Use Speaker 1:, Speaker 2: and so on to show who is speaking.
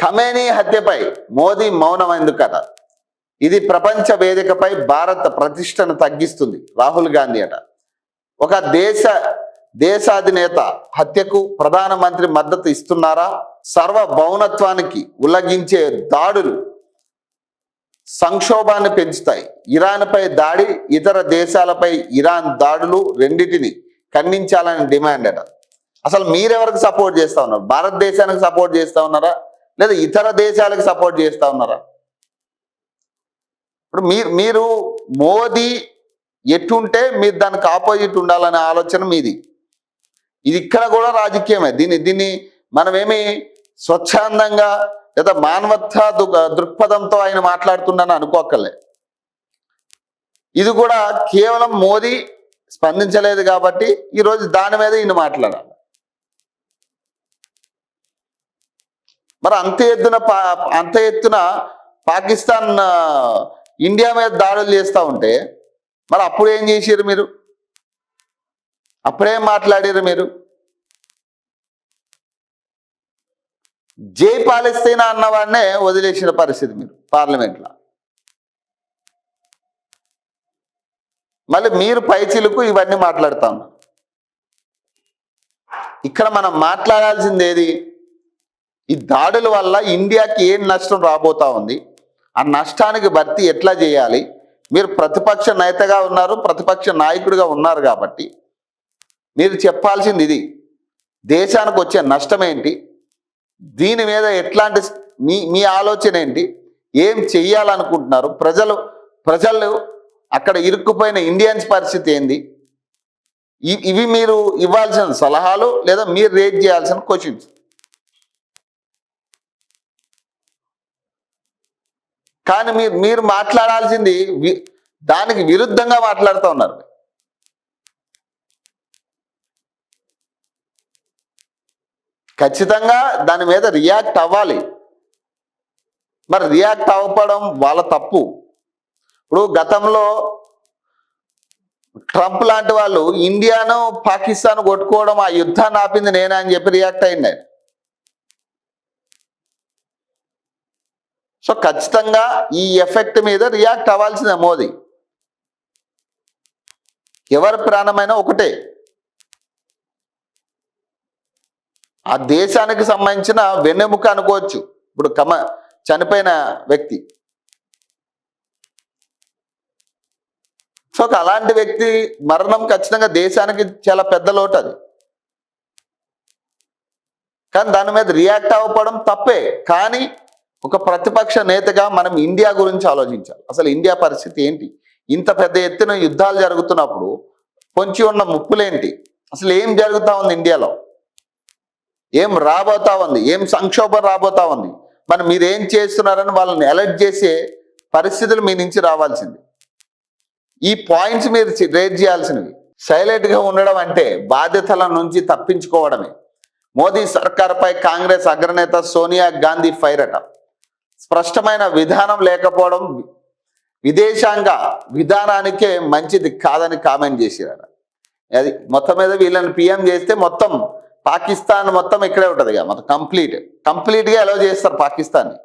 Speaker 1: Khamenei హత్యపై Modi మౌనం ఎందుకట? ఇది ప్రపంచ వేదికపై భారత ప్రతిష్టను తగ్గిస్తుంది. రాహుల్ గాంధీ అట. ఒక దేశాధినేత హత్యకు ప్రధానమంత్రి మద్దతు ఇస్తున్నారా? సార్వభౌమత్వానికి ఉల్లంఘించే దాడులు సంక్షోభాన్ని పెంచుతాయి. ఇరాన్పై దాడి, ఇతర దేశాలపై ఇరాన్ దాడులు రెండింటిని ఖండించాలని డిమాండ్ అట. అసలు మీరెవరికి సపోర్ట్ చేస్తా ఉన్నారు? భారతదేశానికి సపోర్ట్ చేస్తా ఉన్నారా, లేదా ఇతర దేశాలకు సపోర్ట్ చేస్తా ఉన్నారా? ఇప్పుడు మీరు మోదీ ఎట్టుంటే మీరు దానికి ఆపోజిట్ ఉండాలనే ఆలోచన మీది. ఇది ఇక్కడ కూడా రాజకీయమే. దీన్ని మనమేమి స్వచ్ఛందంగా లేదా మానవత్వ దృక్పథంతో ఆయన మాట్లాడుతున్నాను అనుకోకలే. ఇది కూడా కేవలం మోదీ స్పందించలేదు కాబట్టి ఈరోజు దాని మీద ఈయన మాట్లాడాలి. మరి అంత ఎత్తున పాకిస్తాన్ ఇండియా మీద దాడులు చేస్తూ ఉంటే మరి అప్పుడు ఏం చేసారు మీరు? అప్పుడేం మాట్లాడారు మీరు? జై పాలస్తీనా అన్నవాడినే వదిలేసిన పరిస్థితి మీరు పార్లమెంట్లో. మళ్ళీ మీరు పైచిలకు ఇవన్నీ మాట్లాడుతూ ఉన్నారు. ఇక్కడ మనం మాట్లాడాల్సింది ఏది? ఈ దాడుల వల్ల ఇండియాకి ఏం నష్టం రాబోతా ఉంది, ఆ నష్టానికి భర్తీ ఎట్లా చేయాలి? మీరు ప్రతిపక్ష నేతగా ఉన్నారు, ప్రతిపక్ష నాయకుడిగా ఉన్నారు కాబట్టి మీరు చెప్పాల్సింది ఇది. దేశానికి వచ్చే నష్టం ఏంటి, దీని మీద ఎట్లాంటి మీ ఆలోచన ఏంటి, ఏం చెయ్యాలనుకుంటున్నారు, ప్రజలు అక్కడ ఇరుక్కుపోయిన ఇండియన్స్ పరిస్థితి ఏంది, ఇవి మీరు ఇవ్వాల్సిన సలహాలు లేదా మీరు రేజ్ చేయాల్సిన క్వశ్చన్స్. కానీ మీరు మాట్లాడాల్సింది దానికి విరుద్ధంగా మాట్లాడుతూ ఉన్నారు. ఖచ్చితంగా దాని మీద రియాక్ట్ అవ్వాలి. మరి రియాక్ట్ అవ్వడం వాళ్ళ తప్పు. ఇప్పుడు గతంలో ట్రంప్ లాంటి వాళ్ళు ఇండియాను పాకిస్తాన్ కొట్టుకోవడం, ఆ యుద్ధాన్ని ఆపింది నేనే అని చెప్పి రియాక్ట్ అయింది. సో ఖచ్చితంగా ఈ ఎఫెక్ట్ మీద రియాక్ట్ అవ్వాల్సిందే మోదీ. ఎవరి ప్రాణమైనా ఒకటే. ఆ దేశానికి సంబంధించిన వెన్నెముక అనుకోవచ్చు ఇప్పుడు చనిపోయిన వ్యక్తి. సో అలాంటి వ్యక్తి మరణం ఖచ్చితంగా దేశానికి చాలా పెద్ద లోటు అది. కానీ దాని మీద రియాక్ట్ అవ్వడం తప్పే. కానీ ఒక ప్రతిపక్ష నేతగా మనం ఇండియా గురించి ఆలోచించాలి. అసలు ఇండియా పరిస్థితి ఏంటి? ఇంత పెద్ద ఎత్తున యుద్ధాలు జరుగుతున్నప్పుడు పొంచి ఉన్న ముప్పులేంటి? అసలు ఏం జరుగుతూ ఉంది ఇండియాలో? ఏం రాబోతా ఉంది? ఏం సంక్షోభం రాబోతా ఉంది? మరి మీరేం చేస్తున్నారని వాళ్ళని అలర్ట్ చేసే పరిస్థితులు మీ నుంచి రావాల్సింది. ఈ పాయింట్స్ మీరు రేజ్ చేయాల్సినవి. సైలెంట్గా ఉండడం అంటే బాధ్యతల నుంచి తప్పించుకోవడమే. మోదీ సర్కార్పై కాంగ్రెస్ అగ్రనేత సోనియా గాంధీ ఫైర్ అట. స్పష్టమైన విధానం లేకపోవడం విదేశాంగ విధానానికే మంచిది కాదని కామెంట్ చేశారు. అది మొత్తం మీద వీళ్ళని పిఎం చేస్తే మొత్తం పాకిస్తాన్ మొత్తం ఇక్కడే ఉంటుంది. మొత్తం కంప్లీట్గా అలౌ చేస్తారు పాకిస్తాన్ని.